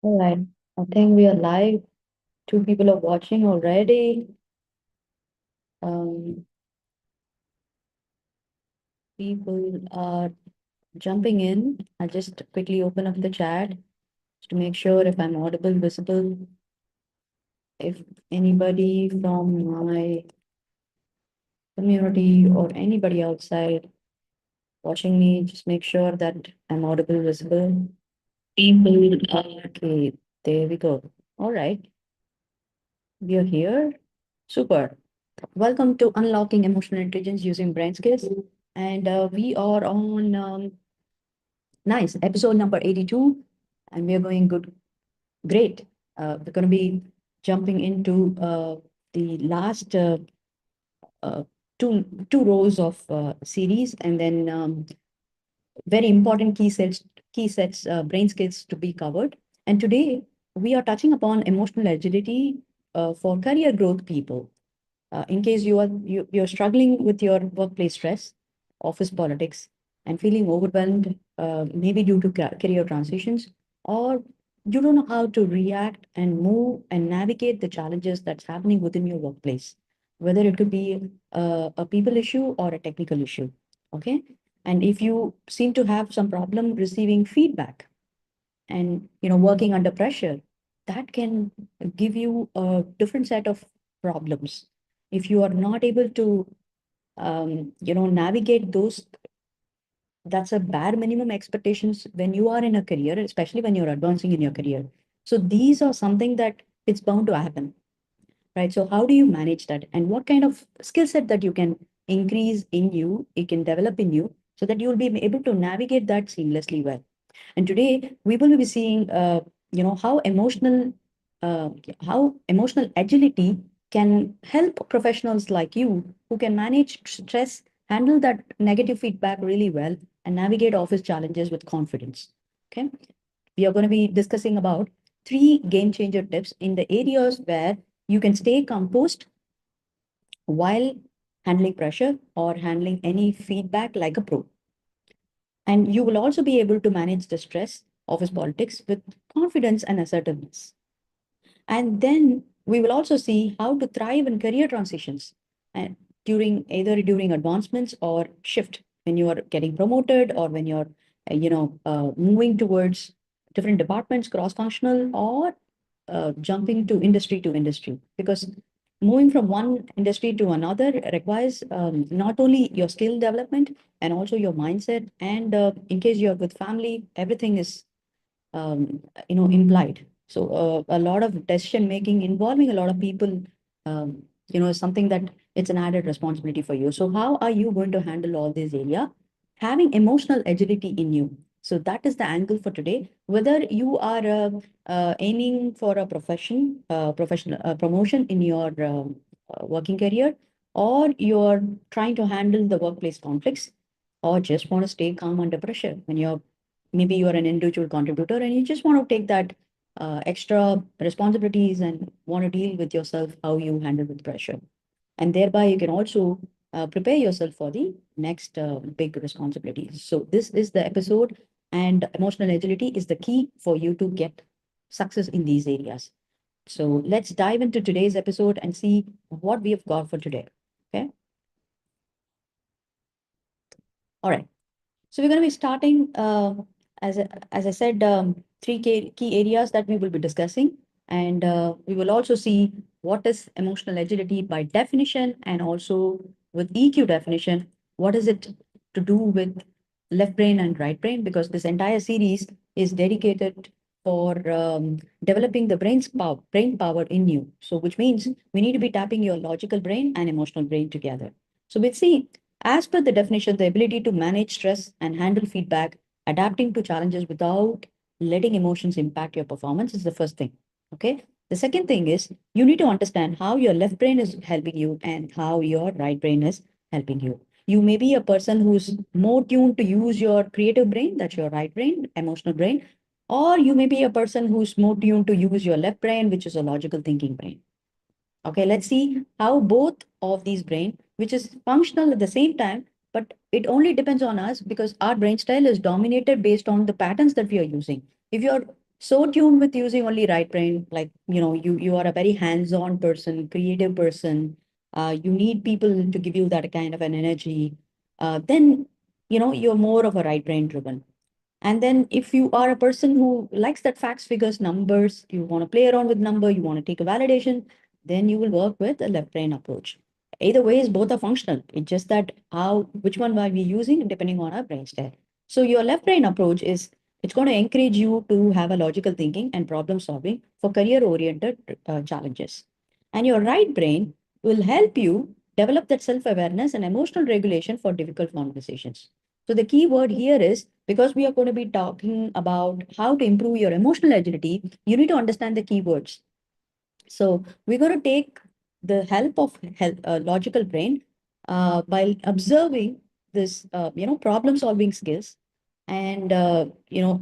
All right. I think we are live. Two people are watching already. Um, People are jumping in. I'll just quickly open up the chat to make sure if I'm audible, visible. If anybody from my community or anybody outside watching me, just make sure that I'm audible, visible. People are okay. There we go. All right. We are here. Super. Welcome to Unlocking Emotional Intelligence Using Brain Skills. And we are on nice episode number 82, and we are going good, great. We're going to be jumping into the last uh, two rows of series, and then very important key sets brain skills to be covered. And today we are touching upon emotional agility for career growth people. In case you're struggling with your workplace stress, office politics, and feeling overwhelmed, maybe due to career transitions, or you don't know how to react and move and navigate the challenges that's happening within your workplace, whether it could be a people issue or a technical issue. Okay. And if you seem to have some problem receiving feedback and working under pressure, that can give you a different set of problems. If you are not able to navigate those, that's a bare minimum expectations when you are in a career, especially when you're advancing in your career. So these are something that it's bound to happen, right? So how do you manage that, and what kind of skill set that you can increase in you, it can develop in you, so that you will be able to navigate that seamlessly well. And today we will be seeing, uh, how emotional agility can help professionals like you who can manage stress, handle that negative feedback really well, and navigate office challenges with confidence. Okay, we are going to be discussing about three game changer tips in the areas where you can stay composed while handling pressure or handling any feedback like a pro. And you will also be able to manage the stress, office politics with confidence and assertiveness. And then we will also see how to thrive in career transitions and during advancements or shift when you are getting promoted or when you're moving towards different departments, cross functional, or jumping to industry, because moving from one industry to another requires not only your skill development and also your mindset, and in case you're with family, everything is implied. So a lot of decision making involving a lot of people, is something that it's an added responsibility for you. So how are you going to handle all this area? Having emotional agility in you. So that is the angle for today. Whether you are aiming for a professional promotion in your working career, or you're trying to handle the workplace conflicts, or just want to stay calm under pressure when you're, maybe you are an individual contributor and you just want to take that extra responsibilities and want to deal with yourself how you handle with pressure, and thereby you can also prepare yourself for the next big responsibilities. So this is the episode, and emotional agility is the key for you to get success in these areas. So let's dive into today's episode and see what we have got for today. Okay. All right. So we're going to be starting, as I said, three key areas that we will be discussing. And we will also see what is emotional agility by definition, and also with EQ definition, what is it to do with left brain and right brain, because this entire series is dedicated for developing the brain power in you. So which means we need to be tapping your logical brain and emotional brain together. So we'll see, as per the definition, the ability to manage stress and handle feedback, adapting to challenges without letting emotions impact your performance is the first thing. Okay. The second thing is you need to understand how your left brain is helping you and how your right brain is helping you. You may be a person who's more tuned to use your creative brain, that's your right brain, emotional brain, or you may be a person who's more tuned to use your left brain, which is a logical thinking brain. Okay, let's see how both of these brain, which is functional at the same time, but it only depends on us because our brain style is dominated based on the patterns that we are using. If you're so tuned with using only right brain, like, you are a very hands-on person, creative person, you need people to give you that kind of an energy, then, you're more of a right brain driven. And then if you are a person who likes that facts, figures, numbers, you want to play around with number, you want to take a validation, then you will work with a left brain approach. Either ways, both are functional. It's just that which one are we using depending on our brain style. So your left brain approach is, it's going to encourage you to have a logical thinking and problem solving for career oriented challenges. And your right brain will help you develop that self awareness and emotional regulation for difficult conversations. So the key word here is, because we are going to be talking about how to improve your emotional agility, you need to understand the keywords. So we're going to take the help of logical brain by observing this, problem solving skills. And,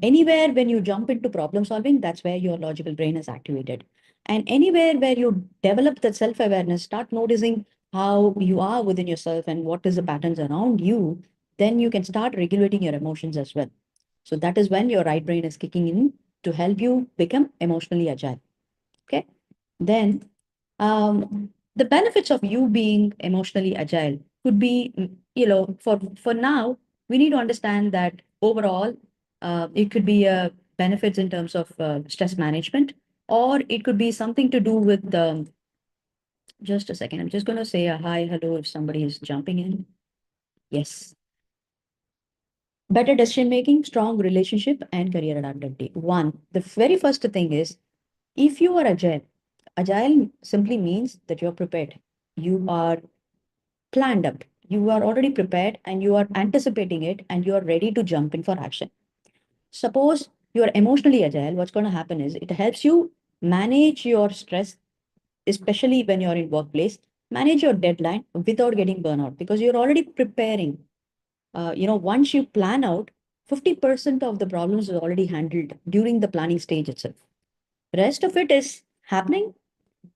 anywhere when you jump into problem solving, that's where your logical brain is activated. And anywhere where you develop that self awareness, start noticing how you are within yourself and what is the patterns around you, then you can start regulating your emotions as well. So that is when your right brain is kicking in to help you become emotionally agile. Okay. Then the benefits of you being emotionally agile could be, for now, we need to understand that overall, it could be benefits in terms of stress management, or it could be something to do with just a second. I'm just going to say a hi, hello if somebody is jumping in. Yes. Better decision making, strong relationship, and career adaptability. One, the very first thing is, if you are agile, agile simply means that you're prepared. You are planned up. You are already prepared and you are anticipating it and you are ready to jump in for action. Suppose you are emotionally agile, what's going to happen is it helps you manage your stress, especially when you're in workplace, manage your deadline without getting burnout because you're already preparing. Once you plan out, 50% of the problems is already handled during the planning stage itself. Rest of it is happening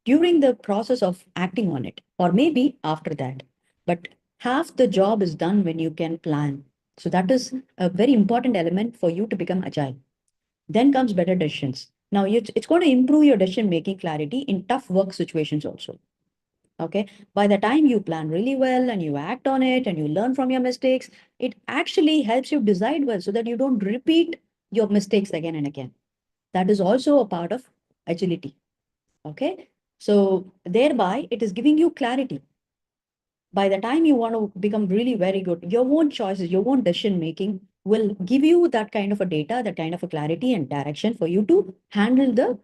during the process of acting on it, or maybe after that. But half the job is done when you can plan. So that is a very important element for you to become agile. Then comes better decisions. Now, it's going to improve your decision making clarity in tough work situations also. Okay. By the time you plan really well and you act on it and you learn from your mistakes, it actually helps you decide well so that you don't repeat your mistakes again and again. That is also a part of agility. Okay. So thereby it is giving you clarity. By the time you want to become really very good, your own choices, your own decision making will give you that kind of a data, that kind of a clarity and direction for you to handle the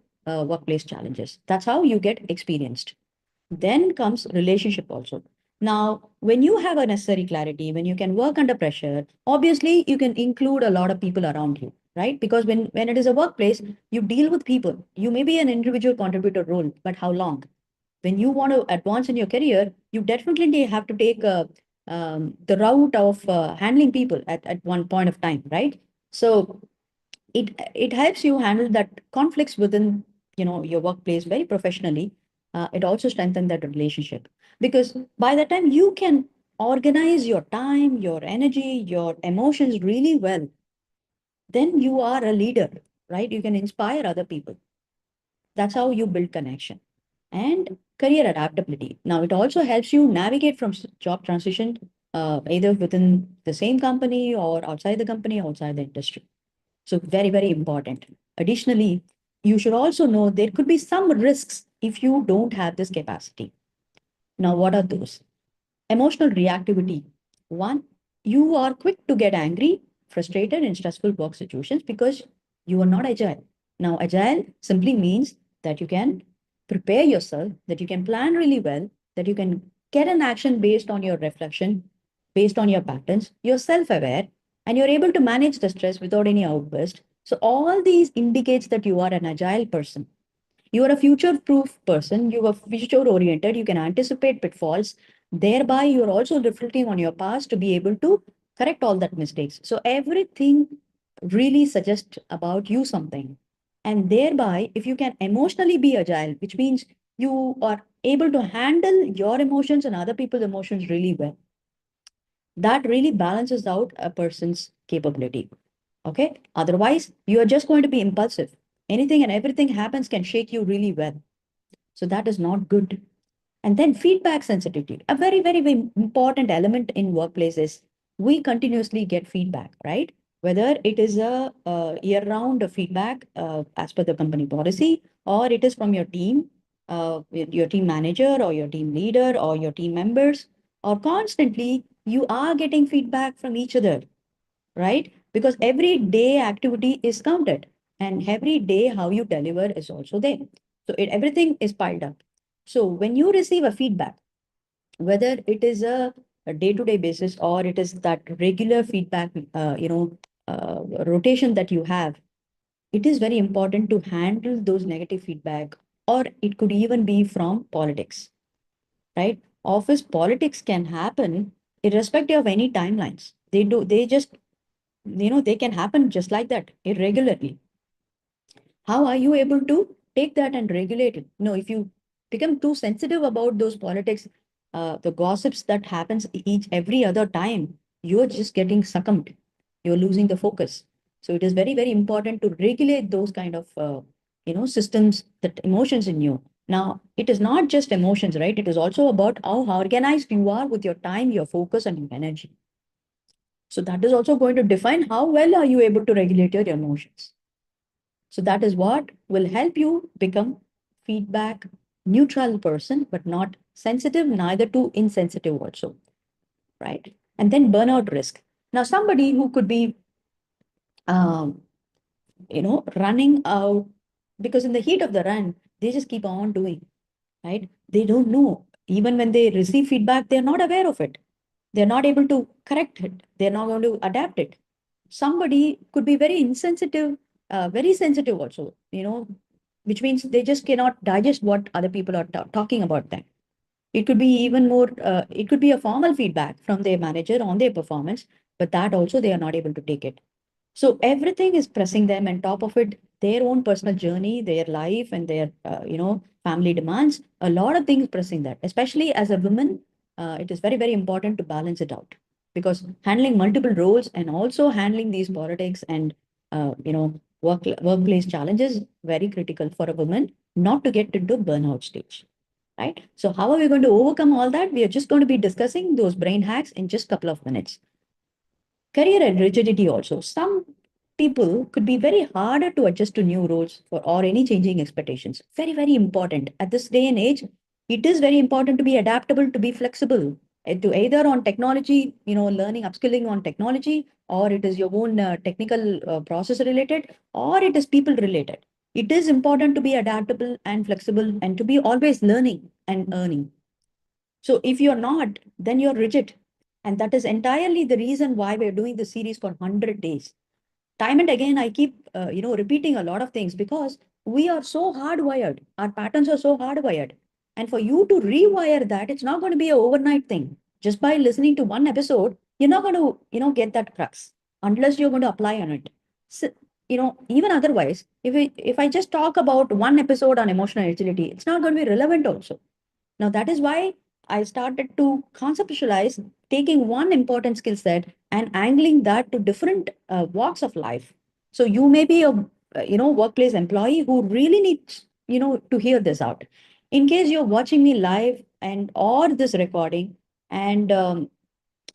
workplace challenges. That's how you get experienced. Then comes relationship also. Now, when you have a necessary clarity, when you can work under pressure, obviously you can include a lot of people around you, right? Because when it is a workplace, you deal with people. You may be an individual contributor role, but how long? When you want to advance in your career, you definitely have to take the route of handling people at one point of time, right? So it helps you handle that conflicts within your workplace very professionally. It also strengthens that relationship because by the time you can organize your time, your energy, your emotions really well, then you are a leader, right? You can inspire other people. That's how you build connection. And career adaptability. Now, it also helps you navigate from job transition, either within the same company or outside the company, outside the industry. So very, very important. Additionally, you should also know there could be some risks if you don't have this capacity. Now, what are those? Emotional reactivity. One, you are quick to get angry, frustrated in stressful work situations because you are not agile. Now, agile simply means that you can prepare yourself, that you can plan really well, that you can get an action based on your reflection, based on your patterns, you're self-aware, and you're able to manage the stress without any outburst. So all these indicates that you are an agile person. You are a future proof person. You are future oriented. You can anticipate pitfalls. Thereby, you are also reflecting on your past to be able to correct all that mistakes. So everything really suggests about you something. And thereby, if you can emotionally be agile, which means you are able to handle your emotions and other people's emotions really well, that really balances out a person's capability. Okay. Otherwise, you are just going to be impulsive. Anything and everything happens can shake you really well. So that is not good. And then feedback sensitivity, a very, very, very important element in workplaces. We continuously get feedback, right? Whether it is a year-round feedback as per the company policy, or it is from your team manager, or your team leader, or your team members, or constantly you are getting feedback from each other, right? Because every day activity is counted, and every day how you deliver is also there. So everything is piled up. So when you receive a feedback, whether it is a day-to-day basis or it is that regular feedback, rotation that you have, it is very important to handle those negative feedback, or it could even be from politics, right? Office politics can happen irrespective of any timelines. They just, they can happen just like that, irregularly. How are you able to take that and regulate it? No, if you become too sensitive about those politics, the gossips that happens every other time, you're just getting succumbed. You're losing the focus. So it is very, very important to regulate those kind of, systems, that emotions in you. Now, it is not just emotions, right? It is also about how organized you are with your time, your focus, and your energy. So that is also going to define how well are you able to regulate your emotions. So that is what will help you become feedback neutral person, but not sensitive, neither too insensitive also, right? And then burnout risk. Now, somebody who could be, um, running out, because in the heat of the run, they just keep on doing, right? They don't know. Even when they receive feedback, they're not aware of it. They're not able to correct it. They're not going to adapt it. Somebody could be very insensitive, very sensitive also, which means they just cannot digest what other people are talking about them. It could be even more, it could be a formal feedback from their manager on their performance, but that also they are not able to take it. So everything is pressing them, and top of it, their own personal journey, their life, and their, family demands. A lot of things pressing that. Especially as a woman, it is very, very important to balance it out, because handling multiple roles and also handling these politics and, workplace challenges, very critical for a woman not to get into burnout stage. Right. So how are we going to overcome all that? We are just going to be discussing those brain hacks in just a couple of minutes. Career and rigidity also. Some people could be very harder to adjust to new roles or any changing expectations. Very, very important. At this day and age, it is very important to be adaptable, to be flexible, to either on technology, learning, upskilling on technology, or it is your own technical process related, or it is people related. It is important to be adaptable and flexible and to be always learning and earning. So if you're not, then you're rigid. And that is entirely the reason why we're doing the series for 100 days. Time and again, I keep, repeating a lot of things, because we are so hardwired. Our patterns are so hardwired. And for you to rewire that, it's not going to be an overnight thing. Just by listening to one episode, you're not going to, get that crux unless you're going to apply on it. So, even otherwise, if I just talk about one episode on emotional agility, it's not going to be relevant also. Now, that is why I started to conceptualize taking one important skill set and angling that to different walks of life. So you may be a workplace employee who really needs to hear this out. In case you're watching me live and or this recording, and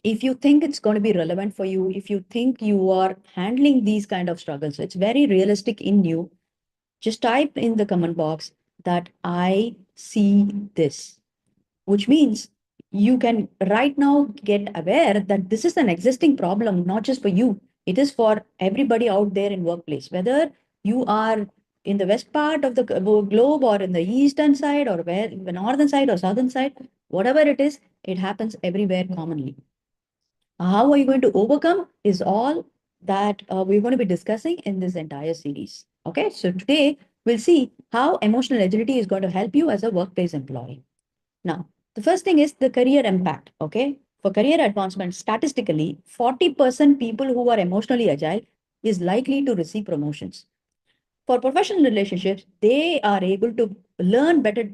if you think it's going to be relevant for you, if you think you are handling these kind of struggles, it's very realistic in you. Just type in the comment box that I see this, which means you can right now get aware that this is an existing problem, not just for you. It is for everybody out there in workplace, whether you are in the west part of the globe or in the eastern side or where the northern side or southern side, whatever it is, it happens everywhere commonly. How are you going to overcome is all that we're going to be discussing in this entire series. Okay, so today we'll see how emotional agility is going to help you as a workplace employee. Now, the first thing is the career impact. Okay. For career advancement, statistically, 40% people who are emotionally agile is likely to receive promotions. For professional relationships, they are able to learn better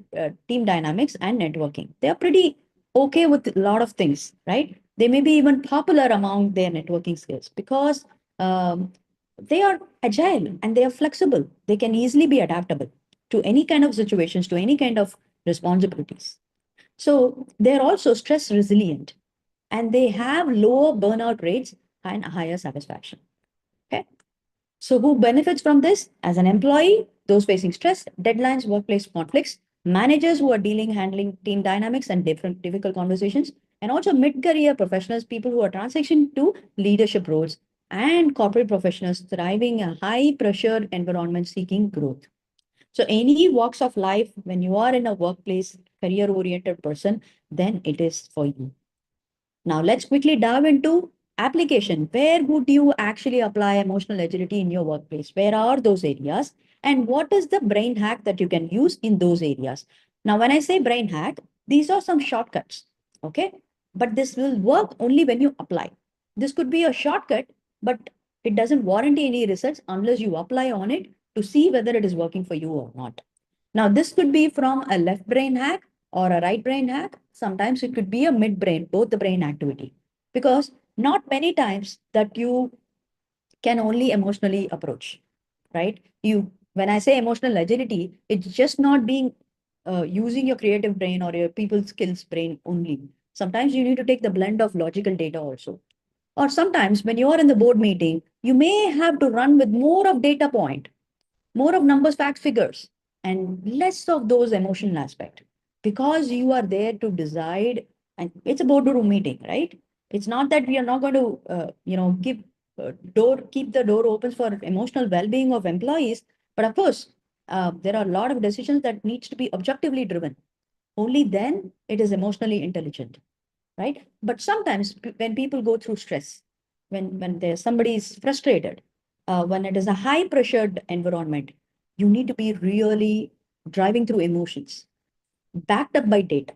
team dynamics and networking. They are pretty okay with a lot of things, right? They may be even popular among their networking skills because um, They are agile and they are flexible. They can easily be adaptable to any kind of situations, to any kind of responsibilities. So they're also stress resilient and they have lower burnout rates and higher satisfaction. Okay. So who benefits from this? As an employee, those facing stress, deadlines, workplace conflicts, managers who are handling team dynamics and different difficult conversations, and also mid-career professionals, people who are transitioning to leadership roles, and corporate professionals thriving in a high-pressure environment seeking growth. So any walks of life, when you are in a workplace, career-oriented person, then it is for you. Now let's quickly dive into application. Where would you actually apply emotional agility in your workplace? Where are those areas? And what is the brain hack that you can use in those areas? Now, when I say brain hack, these are some shortcuts. Okay. But this will work only when you apply. This could be a shortcut, but it doesn't warranty any results unless you apply on it to see whether it is working for you or not. Now, this could be from a left brain hack or a right brain hack. Sometimes it could be a midbrain, both the brain activity, because not many times that you can only emotionally approach, right? When I say emotional agility, it's just not being using your creative brain or your people skills brain only. Sometimes you need to take the blend of logical data also. Or sometimes when you are in the board meeting, you may have to run with more of data point, more of numbers, facts, figures, and less of those emotional aspect because you are there to decide. And it's a boardroom meeting, right? It's not that we are not going to, give keep the door open for emotional well-being of employees. But of course, there are a lot of decisions that needs to be objectively driven. Only then it is emotionally intelligent, right? But sometimes when people go through stress, when there's somebody is frustrated, when it is a high pressured environment, you need to be really driving through emotions, backed up by data.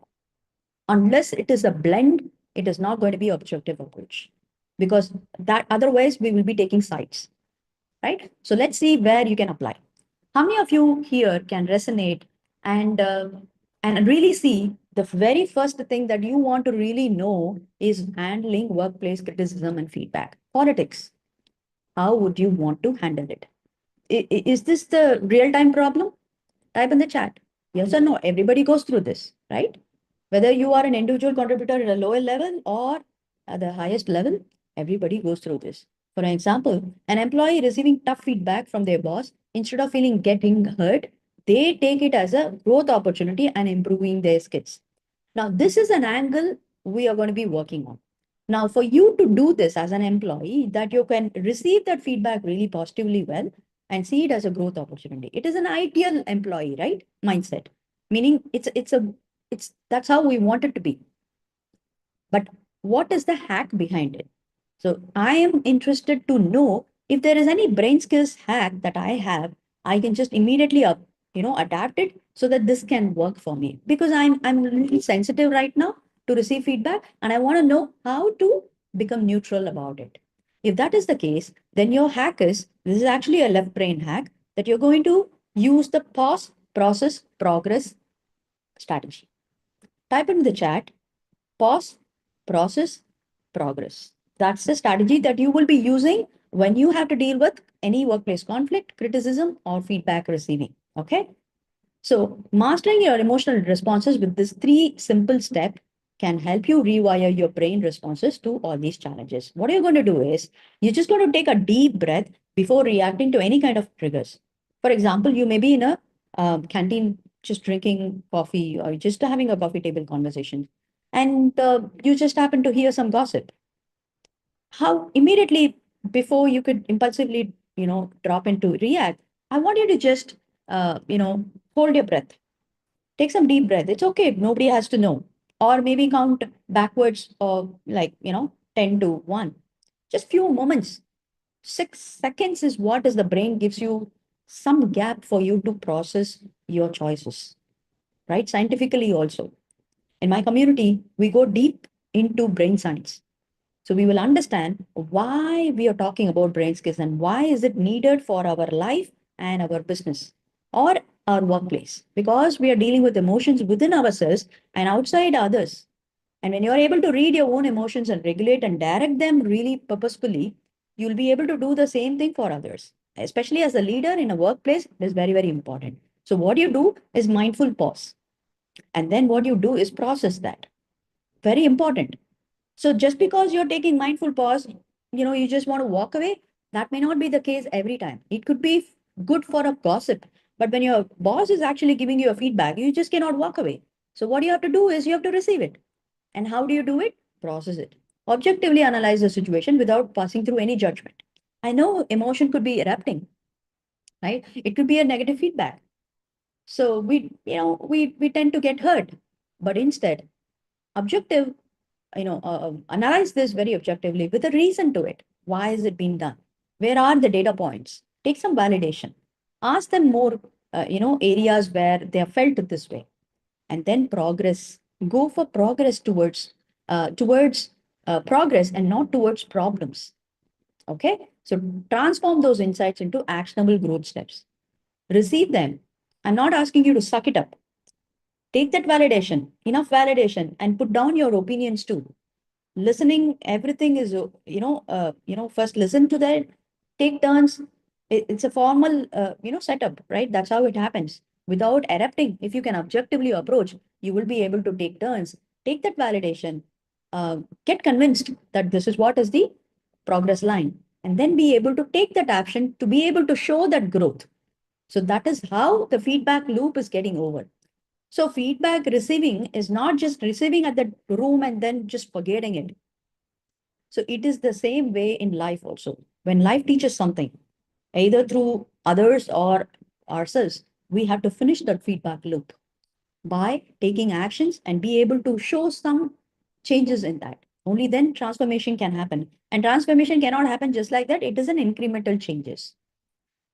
Unless it is a blend, it is not going to be objective approach because that otherwise we will be taking sides, right? So let's see where you can apply. How many of you here can resonate and really see the very first thing that you want to really know is handling workplace criticism and feedback? Politics. How would you want to handle it? Is this the real time problem? Type in the chat. Yes or no? Everybody goes through this, right? Whether you are an individual contributor at a lower level or at the highest level, everybody goes through this. For example, an employee receiving tough feedback from their boss, instead of feeling getting hurt, they take it as a growth opportunity and improving their skills. Now, this is an angle we are going to be working on. Now, for you to do this as an employee, that you can receive that feedback really positively well and see it as a growth opportunity. It is an ideal employee, right? Mindset. Meaning it's that's how we want it to be. But what is the hack behind it? So I am interested to know if there is any brain skills hack that I have, I can just immediately adapt it so that this can work for me because I'm a little sensitive right now to receive feedback and I want to know how to become neutral about it. If that is the case, then your hack is this is actually a left brain hack that you're going to use the pause, process, progress strategy. Type in the chat pause, process, progress. That's the strategy that you will be using when you have to deal with any workplace conflict, criticism, or feedback receiving. Okay. So, mastering your emotional responses with this three simple step can help you rewire your brain responses to all these challenges. What you're going to do is you're just going to take a deep breath before reacting to any kind of triggers. For example, you may be in a canteen just drinking coffee or just having a coffee table conversation, and you just happen to hear some gossip. How immediately before you could impulsively, drop into react, I want you to just, hold your breath. Take some deep breath. It's okay. Nobody has to know. Or maybe count backwards of like, 10 to 1. Just few moments. 6 seconds is what is the brain gives you some gap for you to process your choices, right? Scientifically also. In my community, we go deep into brain science. So we will understand why we are talking about brain skills and why is it needed for our life and our business or our workplace. Because we are dealing with emotions within ourselves and outside others. And when you're able to read your own emotions and regulate and direct them really purposefully, you'll be able to do the same thing for others. Especially as a leader in a workplace, it is very, very important. So what you do is mindful pause. And then what you do is process that. Very important. So just because you're taking mindful pause, you just want to walk away, that may not be the case every time. It could be good for a gossip, but when your boss is actually giving you a feedback, you just cannot walk away. So what you have to do is you have to receive it. And how do you do it? Process it. Objectively analyze the situation without passing through any judgment. I know emotion could be erupting, right? It could be a negative feedback. So we tend to get hurt, but instead, objective analyze this very objectively with a reason to it. Why is it being done? Where are the data points? Take some validation. Ask them more, areas where they are felt this way, and then progress. Go for progress towards progress and not towards problems. Okay, so transform those insights into actionable growth steps. Receive them. I'm not asking you to suck it up. Take that validation, enough validation, and put down your opinions too. Listening, everything is first listen to that, take turns. It's a formal setup, right? That's how it happens. Without erupting, if you can objectively approach, you will be able to take turns, take that validation, get convinced that this is what is the progress line, and then be able to take that action to be able to show that growth. So that is how the feedback loop is getting over. So feedback receiving is not just receiving at the room and then just forgetting it. So it is the same way in life also. When life teaches something, either through others or ourselves, we have to finish that feedback loop by taking actions and be able to show some changes in that. Only then transformation can happen. And transformation cannot happen just like that. It is an incremental changes.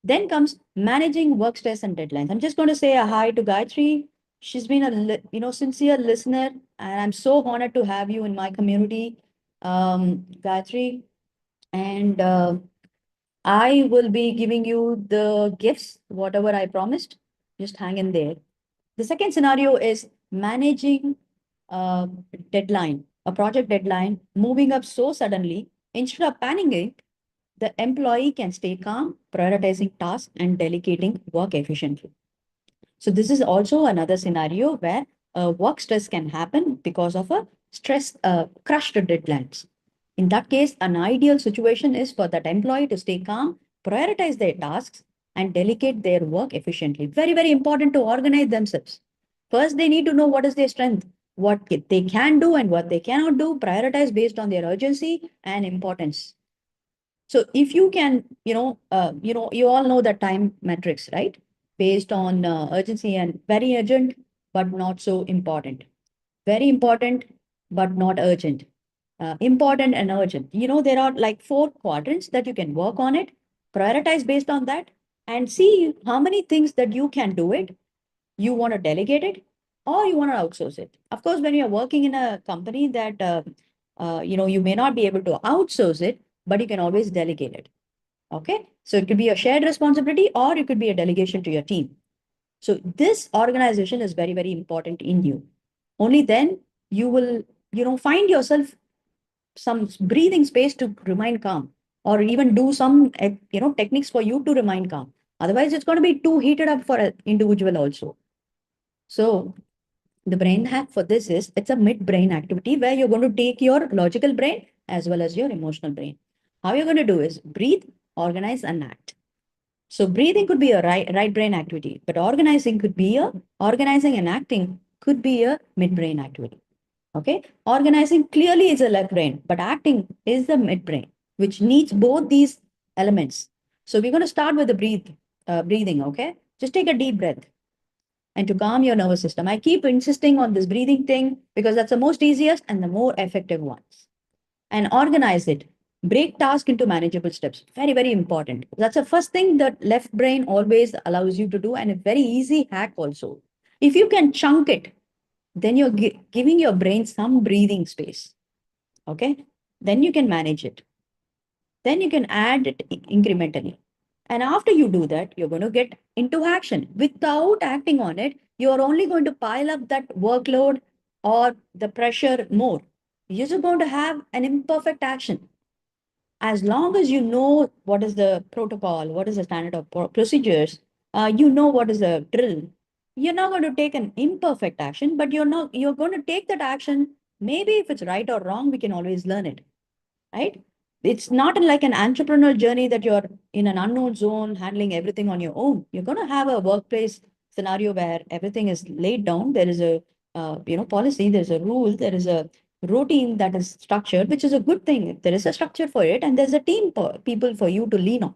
Then comes managing work stress and deadlines. I'm just going to say a hi to Gayatri. She's been a sincere listener, and I'm so honored to have you in my community, Gayatri. And I will be giving you the gifts, whatever I promised. Just hang in there. The second scenario is managing a deadline, a project deadline, moving up so suddenly. Instead of panicking, the employee can stay calm, prioritizing tasks and delegating work efficiently. So this is also another scenario where work stress can happen because of a crushed deadlines. In that case, an ideal situation is for that employee to stay calm, prioritize their tasks, and delegate their work efficiently. Very, very important to organize themselves. First, they need to know what is their strength, what they can do and what they cannot do, prioritize based on their urgency and importance. So if you can, you all know the time metrics, right? Based on urgency and very urgent, but not so important. Very important, but not urgent. Important and urgent. There are like 4 quadrants that you can work on it, prioritize based on that, and see how many things that you can do it. You want to delegate it or you want to outsource it. Of course, when you're working in a company that, you may not be able to outsource it, but you can always delegate it. Okay. So it could be a shared responsibility or it could be a delegation to your team. So this organization is very, very important in you. Only then you will, find yourself some breathing space to remain calm or even do some, techniques for you to remain calm. Otherwise, it's going to be too heated up for an individual also. So the brain hack for this is it's a mid-brain activity where you're going to take your logical brain as well as your emotional brain. How you're going to do is breathe, organize, and act. So breathing could be a right brain activity, but organizing and acting could be a midbrain activity. Okay, organizing clearly is a left brain, but acting is the midbrain, which needs both these elements. So we're going to start with the breathing. Okay, just take a deep breath and to calm your nervous system. I keep insisting on this breathing thing because that's the most easiest and the more effective ones. And organize it. Break task into manageable steps. Very, very important. That's the first thing that left brain always allows you to do, and a very easy hack also. If you can chunk it, then you're giving your brain some breathing space. Okay? Then you can manage it. Then you can add it incrementally. And after you do that, you're going to get into action. Without acting on it, you're only going to pile up that workload or the pressure more. You're just going to have an imperfect action. As long as you know what is the protocol, what is the standard of procedures, you know what is the drill. You're not going to take an imperfect action, but you're going to take that action. Maybe if it's right or wrong, we can always learn it, right? It's not like an entrepreneurial journey that you're in an unknown zone, handling everything on your own. You're going to have a workplace scenario where everything is laid down. There is a policy, there's a rule, there is a routine that is structured, which is a good thing. There is a structure for it, and there's a team for people for you to lean on.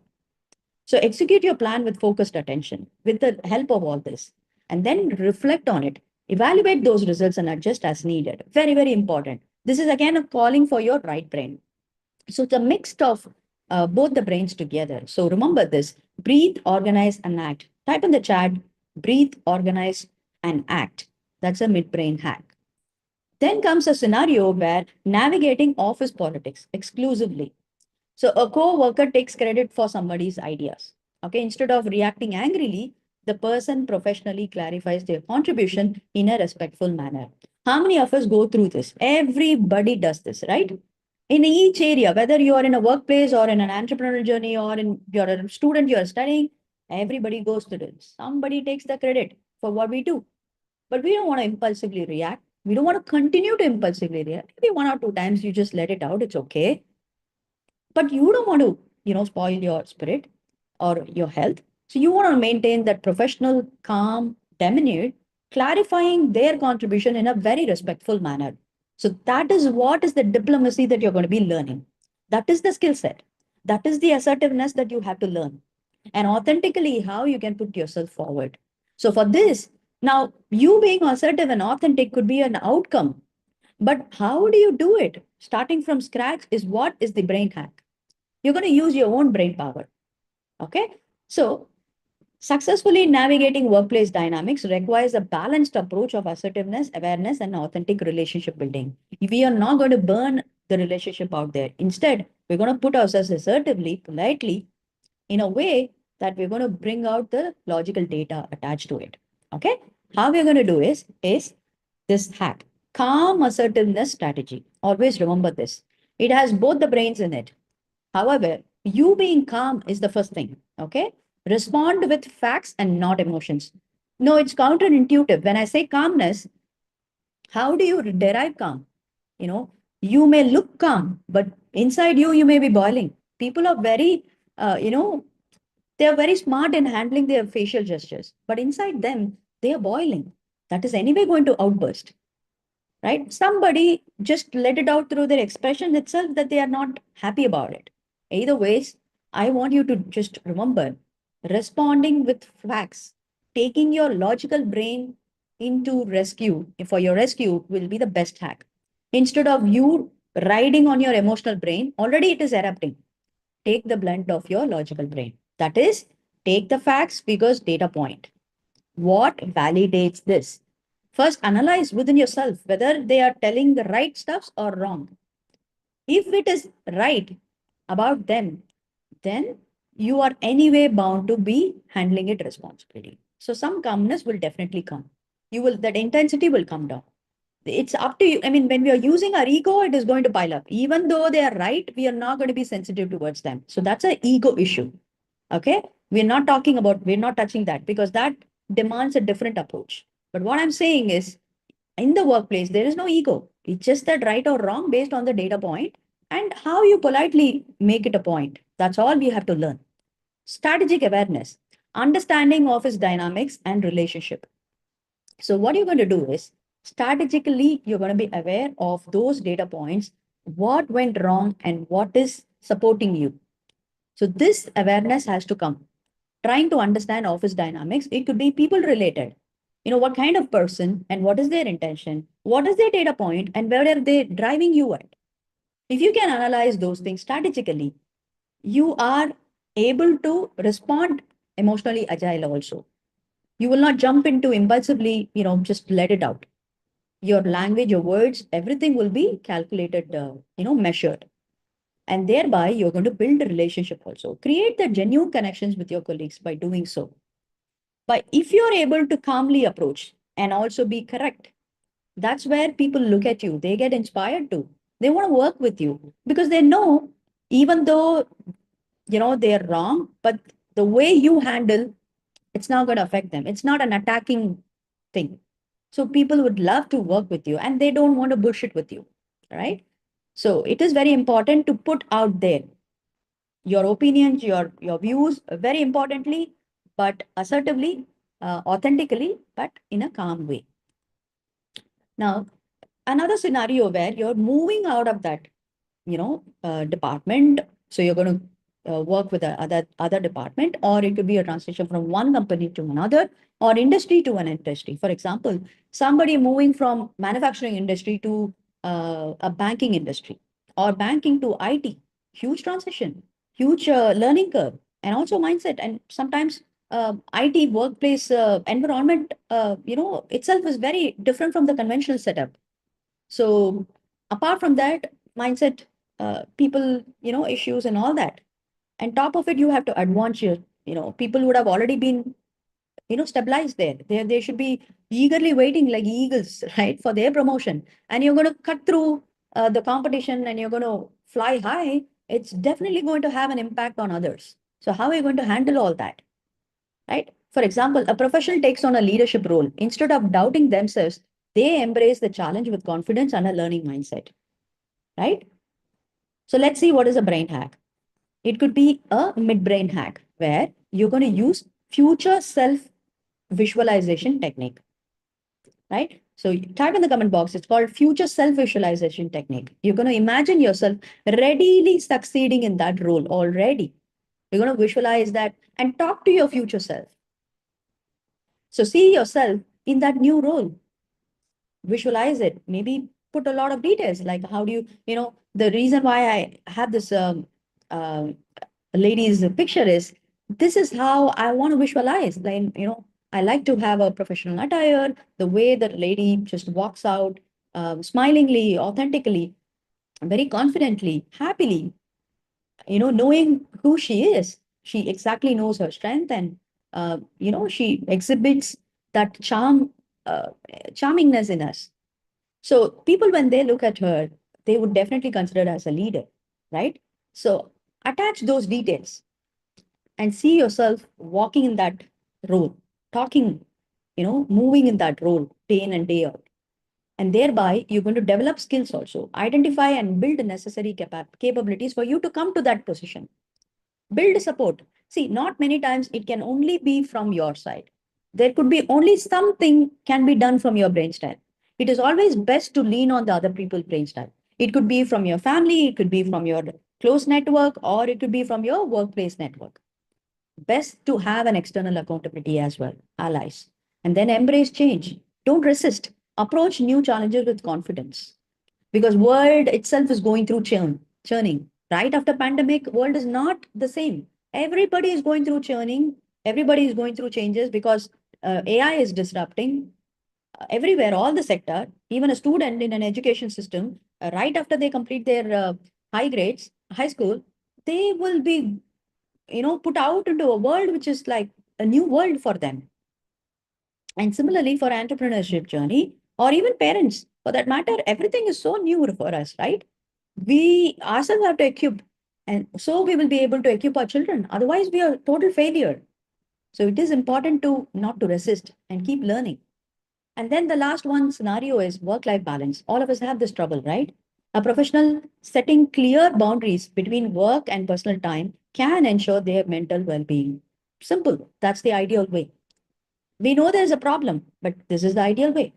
So execute your plan with focused attention, with the help of all this, and then reflect on it. Evaluate those results and adjust as needed. Very, very important. This is again a calling for your right brain. So it's a mix of both the brains together. So remember this: breathe, organize, and act. Type in the chat: breathe, organize, and act. That's a midbrain hack. Then comes a scenario where navigating office politics exclusively. So a co-worker takes credit for somebody's ideas. Okay, instead of reacting angrily, the person professionally clarifies their contribution in a respectful manner. How many of us go through this? Everybody does this, right? In each area, whether you are in a workplace or in an entrepreneurial journey or in you're a student, you're studying, everybody goes through this. Somebody takes the credit for what we do, but we don't want to impulsively react. We don't want to continue to impulsively react. Maybe one or two times you just let it out. It's okay, but you don't want to, spoil your spirit or your health. So you want to maintain that professional, calm demeanor, clarifying their contribution in a very respectful manner. So that is what is the diplomacy that you're going to be learning. That is the skill set. That is the assertiveness that you have to learn. And authentically, how you can put yourself forward. So for this, now you being assertive and authentic could be an outcome. But how do you do it? Starting from scratch is what is the brain hack. You're going to use your own brain power. Okay. So successfully navigating workplace dynamics requires a balanced approach of assertiveness, awareness, and authentic relationship building. We are not going to burn the relationship out there. Instead, we're going to put ourselves assertively, politely, in a way that we're going to bring out the logical data attached to it. Okay. How we're going to do is this hack. Calm assertiveness strategy. Always remember this. It has both the brains in it. However, you being calm is the first thing. Okay. Respond with facts and not emotions. No, it's counterintuitive. When I say calmness, how do you derive calm? You know, you may look calm, but inside you, you may be boiling. People are very, they are very smart in handling their facial gestures, but inside them, they are boiling. That is anyway going to outburst, right? Somebody just let it out through their expression itself that they are not happy about it. Either ways, I want you to just remember responding with facts, taking your logical brain into rescue for your rescue will be the best hack. Instead of you riding on your emotional brain, already it is erupting. Take the blend of your logical brain. That is, take the facts, figures, data point. What validates this? First, analyze within yourself whether they are telling the right stuffs or wrong. If it is right about them, then you are anyway bound to be handling it responsibly. So some calmness will definitely come. That intensity will come down. It's up to you. I mean, when we are using our ego, it is going to pile up. Even though they are right, we are not going to be sensitive towards them. So that's an ego issue. Okay. We're not touching that because that demands a different approach. But what I'm saying is in the workplace, there is no ego. It's just that right or wrong based on the data point and how you politely make it a point. That's all we have to learn. Strategic awareness, understanding office dynamics and relationship. So what you're going to do is strategically, you're going to be aware of those data points, what went wrong and what is supporting you. So this awareness has to come. Trying to understand office dynamics, it could be people related. What kind of person and what is their intention? What is their data point and where are they driving you at? If you can analyze those things strategically, you are able to respond emotionally agile also. You will not jump into impulsively, just let it out. Your language, your words, everything will be calculated, measured. And thereby, you're going to build a relationship also. Create the genuine connections with your colleagues by doing so. But if you're able to calmly approach and also be correct, that's where people look at you. They get inspired to. They want to work with you because they know even though, they're wrong, but the way you handle, it's not going to affect them. It's not an attacking thing. So people would love to work with you and they don't want to bullshit with you, right? So it is very important to put out there your opinions, your views, very importantly, but assertively, authentically, but in a calm way. Now, another scenario where you're moving out of that, department. So you're going to work with a other department, or it could be a transition from one company to another, or industry to an industry. For example, somebody moving from manufacturing industry to a banking industry, or banking to IT, huge transition, huge learning curve, and also mindset. And sometimes IT workplace environment, itself is very different from the conventional setup. So apart from that, mindset, people, issues and all that. And top of it, you have to advance your, people would have already been, stabilized there. They should be eagerly waiting like eagles, right, for their promotion. And you're going to cut through the competition and you're going to fly high. It's definitely going to have an impact on others. So how are you going to handle all that, right? For example, a professional takes on a leadership role. Instead of doubting themselves, they embrace the challenge with confidence and a learning mindset, right? So let's see what is a brain hack. It could be a midbrain hack where you're going to use future self visualization technique, right? So type in the comment box, it's called future self visualization technique. You're going to imagine yourself readily succeeding in that role already. You're going to visualize that and talk to your future self. So see yourself in that new role, visualize it, maybe put a lot of details like how do you, the reason why I have this uh, lady's picture is this is how I want to visualize. Like, I like to have a professional attire, the way that lady just walks out, smilingly, authentically, very confidently, happily, knowing who she is. She exactly knows her strength and, she exhibits that charmingness in us. So people, when they look at her, they would definitely consider her as a leader, right? So attach those details and see yourself walking in that role, talking, moving in that role day in and day out. And thereby, you're going to develop skills also, identify and build the necessary capabilities for you to come to that position. Build support. See, not many times it can only be from your side. There could be only something can be done from your brain style. It is always best to lean on the other people's brain style. It could be from your family, it could be from your close network, or it could be from your workplace network. Best to have an external accountability as well, allies. And then embrace change. Don't resist. Approach new challenges with confidence because world itself is going through churning. Right after pandemic, world is not the same. Everybody is going through churning. Everybody is going through changes because AI is disrupting everywhere, all the sector. Even a student in an education system, right after they complete their high grades, high school, they will be, put out into a world which is like a new world for them. And similarly, for entrepreneurship journey, or even parents, for that matter, everything is so new for us, right? We ourselves have to equip, and so we will be able to equip our children. Otherwise, we are total failure. So it is important to not to resist and keep learning. And then the last one scenario is work-life balance. All of us have this trouble, right? A professional setting clear boundaries between work and personal time can ensure their mental well-being. Simple. That's the ideal way. We know there's a problem, but this is the ideal way.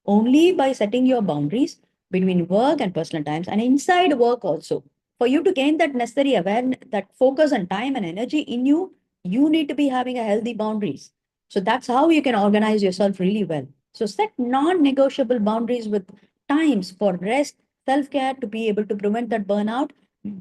Only by setting your boundaries between work and personal times and inside work also. For you to gain that necessary awareness, that focus and time and energy in you, you need to be having a healthy boundaries. So that's how you can organize yourself really well. So set non-negotiable boundaries with times for rest, self-care to be able to prevent that burnout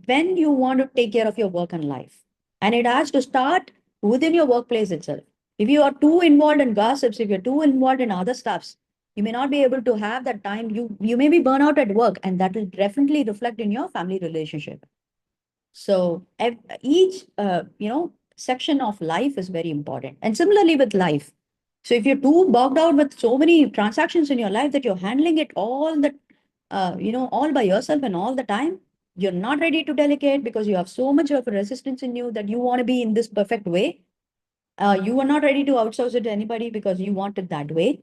when you want to take care of your work and life. And it has to start within your workplace itself. If you are too involved in gossips, if you're too involved in other stuffs, you may not be able to have that time. You may be burnout at work, and that will definitely reflect in your family relationship. So each section of life is very important. And similarly with life. So if you're too bogged out with so many transactions in your life that you're handling it all that all by yourself and all the time, You're not ready to delegate because you have so much of resistance in you that you want to be in this perfect way. You are not ready to outsource it to anybody because you want it that way.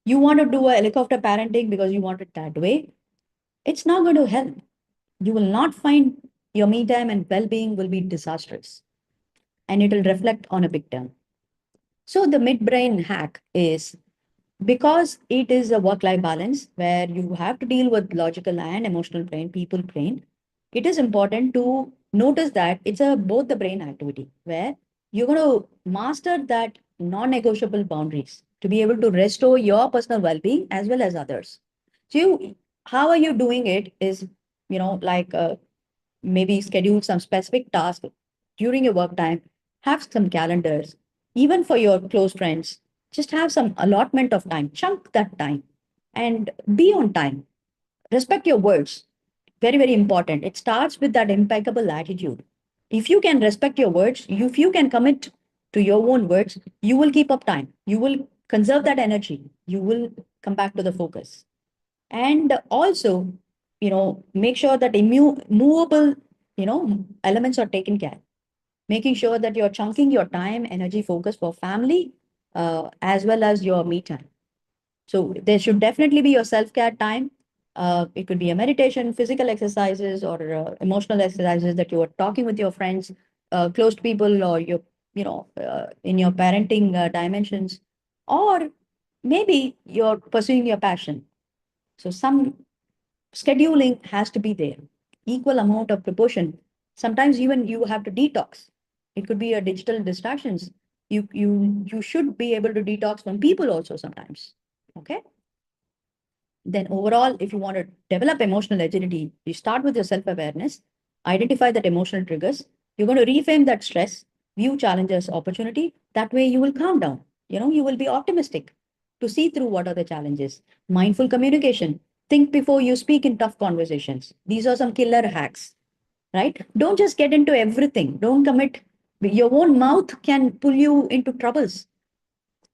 You want to do a helicopter parenting because you want it that way. It's not going to help. You will not find your me time and well being will be disastrous and it will reflect on a big term. So, the midbrain hack is because it is a work life balance where you have to deal with logical and emotional brain, people brain, it is important to notice that it's a both the brain activity where you're going to master that non-negotiable boundaries to be able to restore your personal well-being as well as others. So how are you doing it is, like maybe schedule some specific task during your work time, have some calendars, even for your close friends, just have some allotment of time, chunk that time, and be on time. Respect your words. Very, very important. It starts with that impeccable attitude. If you can respect your words, if you can commit to your own words, you will keep up time. You will conserve that energy. You will come back to the focus. And also, make sure that movable, elements are taken care, making sure that you're chunking your time, energy, focus for family, as well as your me time. So there should definitely be your self-care time. It could be a meditation, physical exercises, or emotional exercises that you are talking with your friends, close to people, or in your parenting dimensions, or maybe you're pursuing your passion. So some scheduling has to be there, equal amount of proportion. Sometimes even you have to detox. It could be a digital distractions. You should be able to detox from people also sometimes. Okay. Then overall, if you want to develop emotional agility, you start with your self-awareness, identify that emotional triggers. You're going to reframe that stress, view challenges opportunity. That way you will calm down. You will be optimistic to see through what are the challenges. Mindful communication. Think before you speak in tough conversations. These are some killer hacks, right? Don't just get into everything. Don't commit. Your own mouth can pull you into troubles,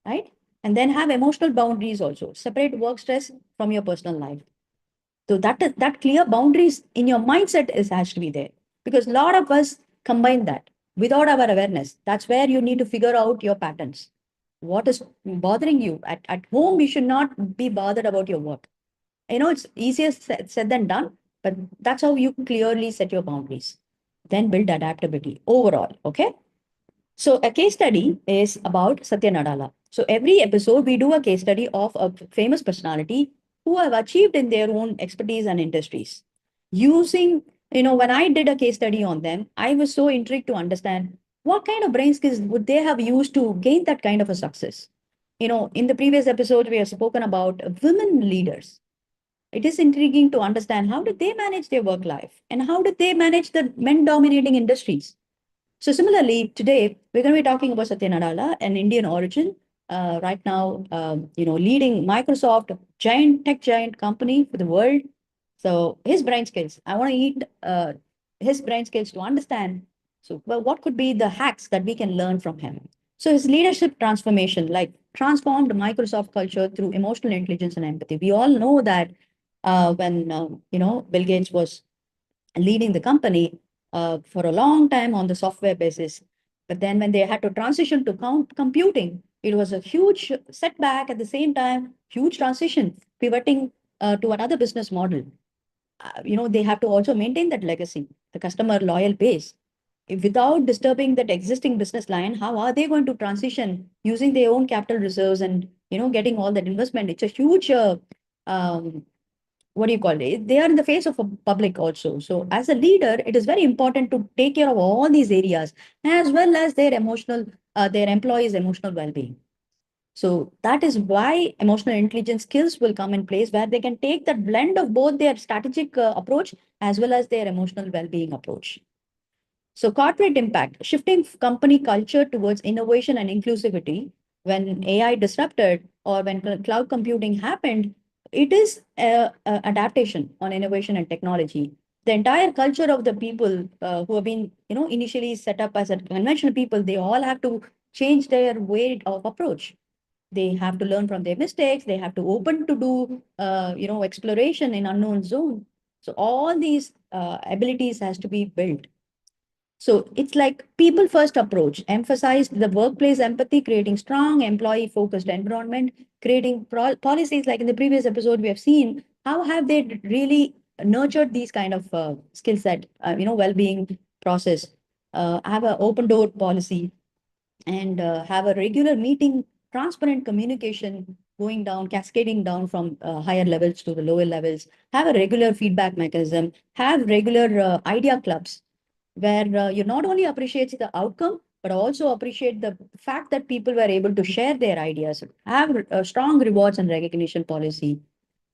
right? And then have emotional boundaries also. Separate work stress from your personal life. So that clear boundaries in your mindset is has to be there because a lot of us combine that without our awareness. That's where you need to figure out your patterns. What is bothering you at home? You should not be bothered about your work. It's easier said than done, but that's how you clearly set your boundaries. Then build adaptability overall. Okay. So a case study is about Satya Nadella. So every episode we do a case study of a famous personality who have achieved in their own expertise and industries. Using, when I did a case study on them, I was so intrigued to understand what kind of brain skills would they have used to gain that kind of a success. In the previous episode, we have spoken about women leaders. It is intriguing to understand how did they manage their work life and how did they manage the men dominating industries. So similarly, today we're going to be talking about Satya Nadella, an Indian origin, right now, leading Microsoft, giant tech giant company for the world. So his brain skills, I want to eat his brain skills to understand. So, well, what could be the hacks that we can learn from him? So his leadership transformation, like transformed Microsoft culture through emotional intelligence and empathy. We all know that when Bill Gates was leading the company for a long time on the software basis. But then when they had to transition to computing, it was a huge setback at the same time, huge transition, pivoting to another business model. They have to also maintain that legacy, the customer loyal base. Without disturbing that existing business line, how are they going to transition using their own capital reserves and getting all that investment? It's a huge um, what do you call it? They are in the face of a public also. So as a leader, it is very important to take care of all these areas as well as their employees' emotional well-being. So that is why emotional intelligence skills will come in place where they can take that blend of both their strategic approach as well as their emotional well-being approach. So corporate impact, shifting company culture towards innovation and inclusivity. When AI disrupted or when cloud computing happened, it is adaptation on innovation and technology. The entire culture of the people who have been, initially set up as a conventional people, they all have to change their way of approach. They have to learn from their mistakes. They have to open to do, exploration in unknown zone. So all these abilities has to be built. So it's like people first approach, emphasized the workplace empathy, creating strong employee focused environment, creating policies like in the previous episode we have seen how have they really nurtured these kind of skill set, well-being process, have an open door policy, and have a regular meeting, transparent communication going down, cascading down from higher levels to the lower levels, have a regular feedback mechanism, have regular idea clubs where you not only appreciate the outcome, but also appreciate the fact that people were able to share their ideas, have strong rewards and recognition policy.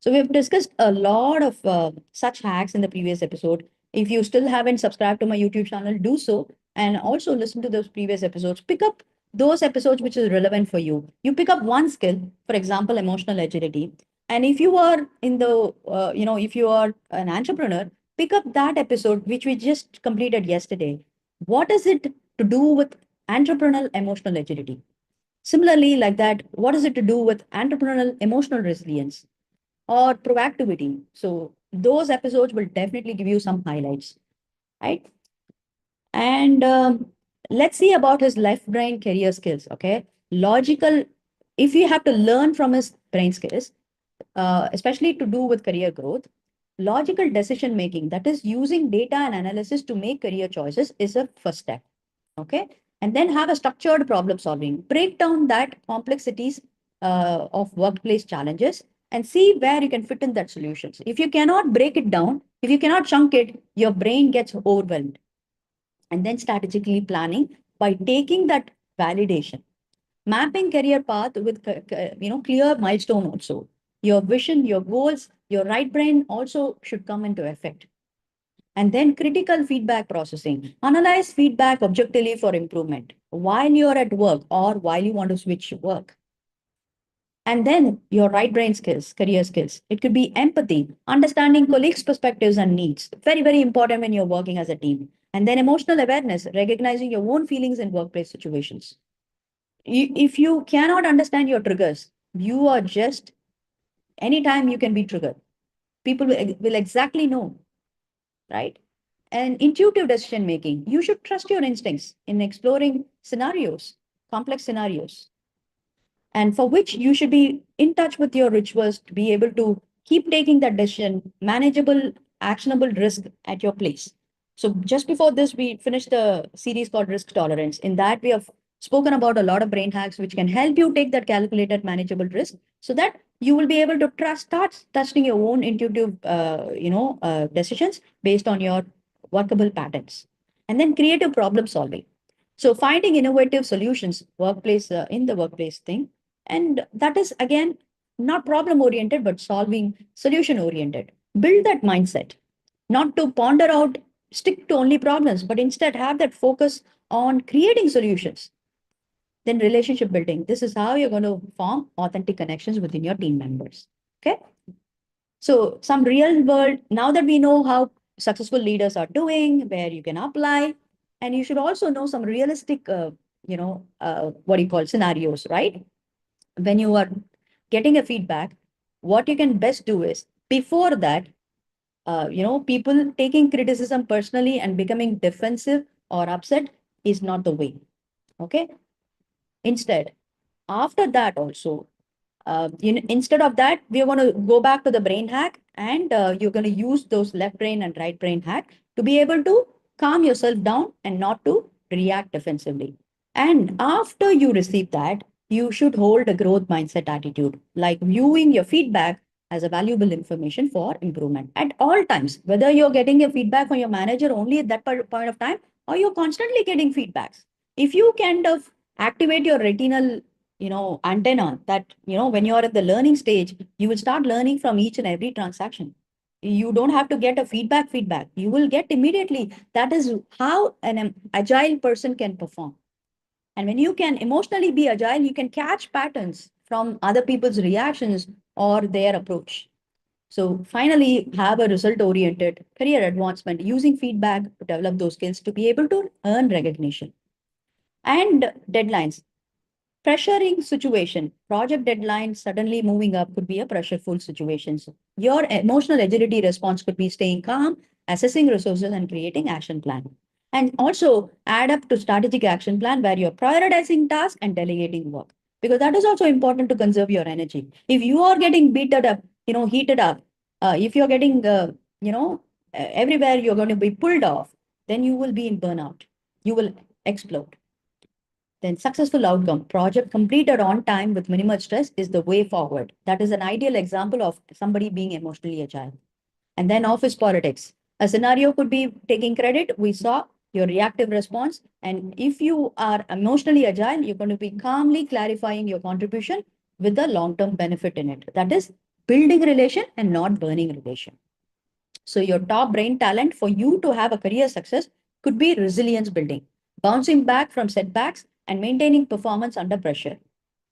So we've discussed a lot of such hacks in the previous episode. If you still haven't subscribed to my YouTube channel, do so. And also listen to those previous episodes. Pick up those episodes which is relevant for you. You pick up one skill, for example, emotional agility. And if you are in the, if you are an entrepreneur, pick up that episode which we just completed yesterday. What is it to do with entrepreneurial emotional agility? Similarly, like that, what is it to do with entrepreneurial emotional resilience or proactivity? So those episodes will definitely give you some highlights, right? And let's see about his left brain career skills. Okay, logical. If you have to learn from his brain skills, especially to do with career growth, logical decision making, that is using data and analysis to make career choices, is a first step. Okay, and then have a structured problem solving, break down that complexities of workplace challenges and see where you can fit in that solutions. If you cannot break it down, if you cannot chunk it, your brain gets overwhelmed. And then strategically planning by taking that validation, mapping career path with clear milestone also. Your vision, your goals, your right brain also should come into effect. And then critical feedback processing. Analyze feedback objectively for improvement while you're at work or while you want to switch work. And then your right brain skills, career skills. It could be empathy, understanding colleagues' perspectives and needs. Very, very important when you're working as a team. And then emotional awareness, recognizing your own feelings in workplace situations. If you cannot understand your triggers, you are just, anytime you can be triggered. People will exactly know, right? And intuitive decision making. You should trust your instincts in exploring scenarios, complex scenarios, and for which you should be in touch with your rituals to be able to keep taking that decision, manageable, actionable risk at your place. So just before this, we finished a series called Risk Tolerance. In that, we have spoken about a lot of brain hacks which can help you take that calculated, manageable risk so that you will be able to start trusting your own intuitive, decisions based on your workable patterns. And then creative problem solving. So finding innovative solutions, workplace in the workplace thing, and that is again not problem oriented, but solving solution oriented. Build that mindset, not to ponder out, stick to only problems, but instead have that focus on creating solutions. Then relationship building. This is how you're going to form authentic connections within your team members. Okay. So some real world, now that we know how successful leaders are doing, where you can apply, and you should also know some realistic, what do you call scenarios, right? When you are getting a feedback, what you can best do is before that, people taking criticism personally and becoming defensive or upset is not the way. Okay. Instead, after that also, instead of that, we're going to go back to the brain hack and you're going to use those left brain and right brain hack to be able to calm yourself down and not to react defensively. And after you receive that, you should hold a growth mindset attitude, like viewing your feedback as a valuable information for improvement at all times, whether you're getting a feedback from your manager only at that point of time, or you're constantly getting feedbacks. If you kind of activate your retinal antenna, that when you're at the learning stage, you will start learning from each and every transaction. You don't have to get a feedback, you will get immediately. That is how an agile person can perform. And when you can emotionally be agile, you can catch patterns from other people's reactions or their approach. So finally, have a result oriented career advancement using feedback to develop those skills to be able to earn recognition. And deadlines. Pressuring situation, project deadline suddenly moving up could be a pressureful situation. So your emotional agility response could be staying calm, assessing resources, and creating action plan. And also add up to strategic action plan where you're prioritizing tasks and delegating work. Because that is also important to conserve your energy. If you are getting beaten up, heated up, if you're getting, everywhere you're going to be pulled off, then you will be in burnout. You will explode. Then successful outcome, project completed on time with minimal stress is the way forward. That is an ideal example of somebody being emotionally agile. And then office politics. A scenario could be taking credit. We saw your reactive response. And if you are emotionally agile, you're going to be calmly clarifying your contribution with the long-term benefit in it. That is building relation and not burning relation. So your top brain talent for you to have a career success could be resilience building, bouncing back from setbacks and maintaining performance under pressure.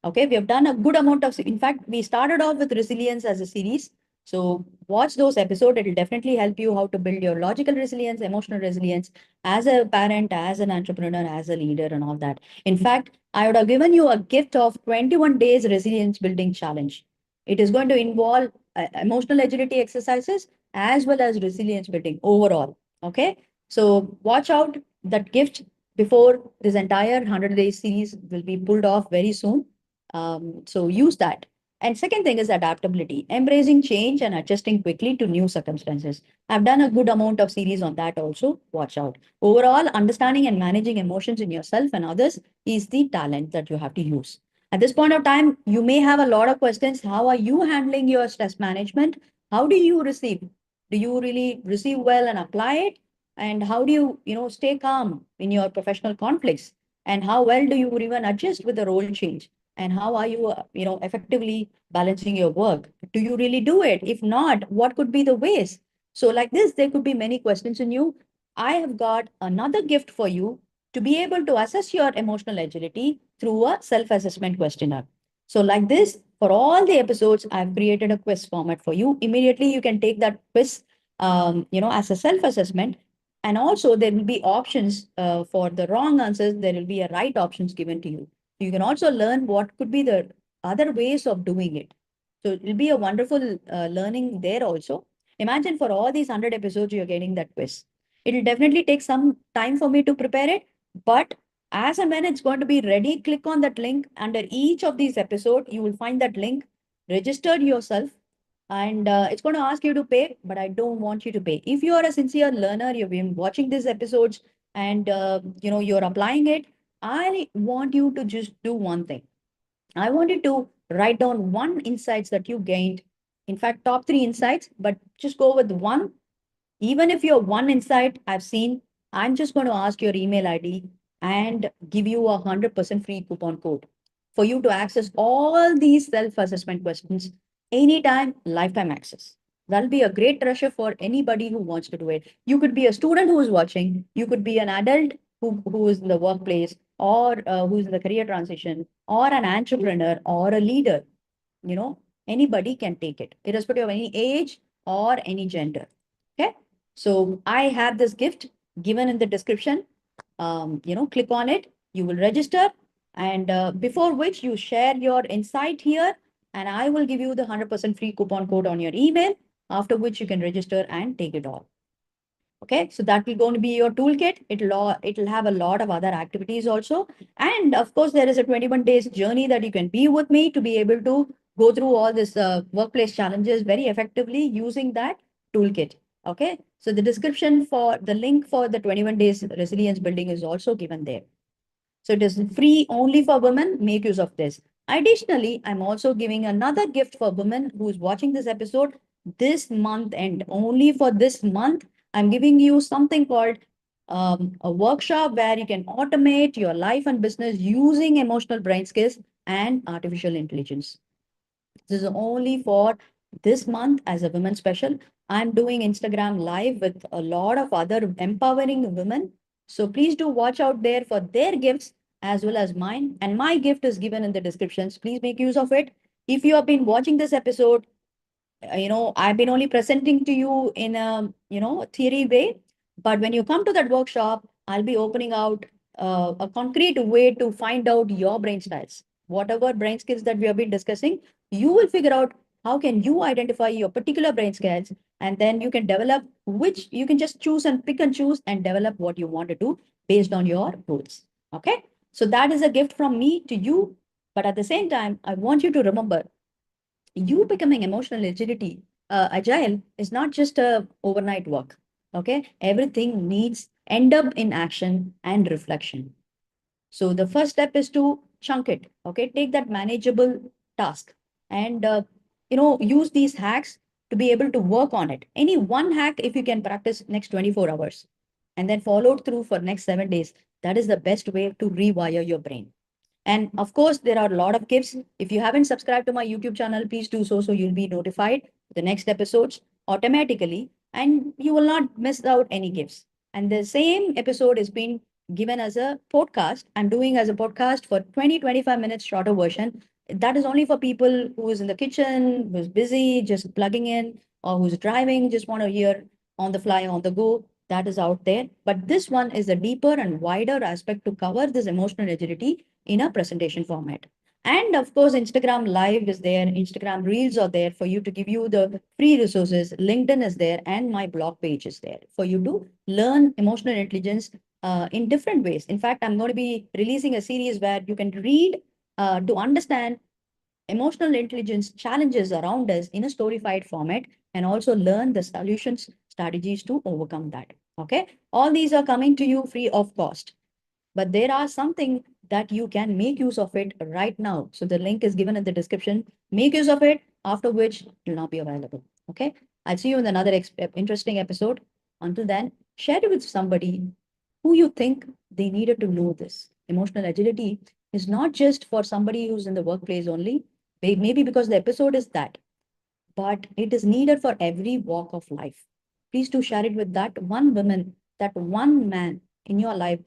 Okay, we have done a good amount of, in fact, we started off with resilience as a series. So watch those episodes. It will definitely help you how to build your logical resilience, emotional resilience as a parent, as an entrepreneur, as a leader, and all that. In fact, I would have given you a gift of 21 days resilience building challenge. It is going to involve emotional agility exercises as well as resilience building overall. Okay. So watch out that gift before this entire 100 days series will be pulled off very soon. So use that. And second thing is adaptability, embracing change and adjusting quickly to new circumstances. I've done a good amount of series on that also. Watch out. Overall, understanding and managing emotions in yourself and others is the talent that you have to use. At this point of time, you may have a lot of questions. How are you handling your stress management? How do you receive? Do you really receive well and apply it? And how do you, stay calm in your professional conflicts? And how well do you even adjust with the role change? And how are you, effectively balancing your work? Do you really do it? If not, what could be the ways? So like this, there could be many questions in you. I have got another gift for you to be able to assess your emotional agility through a self-assessment questionnaire. So like this, for all the episodes, I've created a quiz format for you. Immediately, you can take that quiz, as a self-assessment. And also there will be options for the wrong answers. There will be a right options given to you. You can also learn what could be the other ways of doing it. So it will be a wonderful learning there also. Imagine for all these 100 episodes, you're getting that quiz. It will definitely take some time for me to prepare it, but as and when it's going to be ready, click on that link. Under each of these episodes, you will find that link, register yourself, and it's going to ask you to pay, but I don't want you to pay. If you are a sincere learner, you've been watching these episodes and you're applying it, I want you to just do one thing. I want you to write down one insights that you gained. In fact, top three insights, but just go with one. Even if you're one insight I've seen, I'm just going to ask your email ID and give you 100% free coupon code for you to access all these self-assessment questions anytime, lifetime access. That'll be a great treasure for anybody who wants to do it. You could be a student who is watching, you could be an adult who is in the workplace, or who's in the career transition, or an entrepreneur, or a leader. Anybody can take it, irrespective of any age or any gender. Okay. So I have this gift given in the description. Click on it. You will register, and before which you share your insight here, and I will give you the 100% free coupon code on your email. After which you can register and take it all. Okay, so that will going to be your toolkit. It'll have a lot of other activities also, and of course there is a 21 days journey that you can be with me to be able to go through all this workplace challenges very effectively using that toolkit. Okay, so the description for the link for the 21 days resilience building is also given there. So it is free only for women. Make use of this. Additionally, I'm also giving another gift for women who's watching this episode this month end. Only for this month, I'm giving you something called a workshop where you can automate your life and business using emotional brain skills and artificial intelligence. This is only for this month as a women special. I'm doing Instagram live with a lot of other empowering women. So please do watch out there for their gifts as well as mine. And my gift is given in the descriptions. Please make use of it. If you have been watching this episode, I've been only presenting to you in a, theory way. But when you come to that workshop, I'll be opening out a concrete way to find out your brain styles. whatever brain skills that we have been discussing, you will figure out how can you identify your particular brain skills, and then you can develop which you can just choose and pick and choose and develop what you want to do based on your goals. Okay. So that is a gift from me to you. But at the same time, I want you to remember you becoming emotional agility, agile is not just a overnight work. Okay. Everything needs end up in action and reflection. So the first step is to chunk it. Okay, take that manageable task and use these hacks to be able to work on it. Any one hack, if you can practice next 24 hours and then followed through for next 7 days, that is the best way to rewire your brain. And of course, there are a lot of gifts. If you haven't subscribed to my YouTube channel, please do so you'll be notified the next episodes automatically and you will not miss out any gifts. And the same episode is being given as a podcast. I'm doing as a podcast for 20-25 minutes shorter version. That is only for people who is in the kitchen, who's busy, just plugging in, or who's driving, just want to hear on the fly, on the go. That is out there. But this one is a deeper and wider aspect to cover this emotional agility in a presentation format. And of course, Instagram Live is there, Instagram Reels are there for you to give you the free resources. LinkedIn is there, and my blog page is there for you to learn emotional intelligence in different ways. In fact, I'm going to be releasing a series where you can read to understand emotional intelligence challenges around us in a storified format and also learn the solutions, strategies to overcome that. Okay. All these are coming to you free of cost, but there are something that you can make use of it right now. So the link is given in the description. Make use of it, after which it will not be available. Okay. I'll see you in another interesting episode. Until then, share it with somebody who you think they needed to know this. Emotional agility is not just for somebody who's in the workplace only. Maybe because the episode is that, but it is needed for every walk of life. Please do share it with that one woman, that one man in your life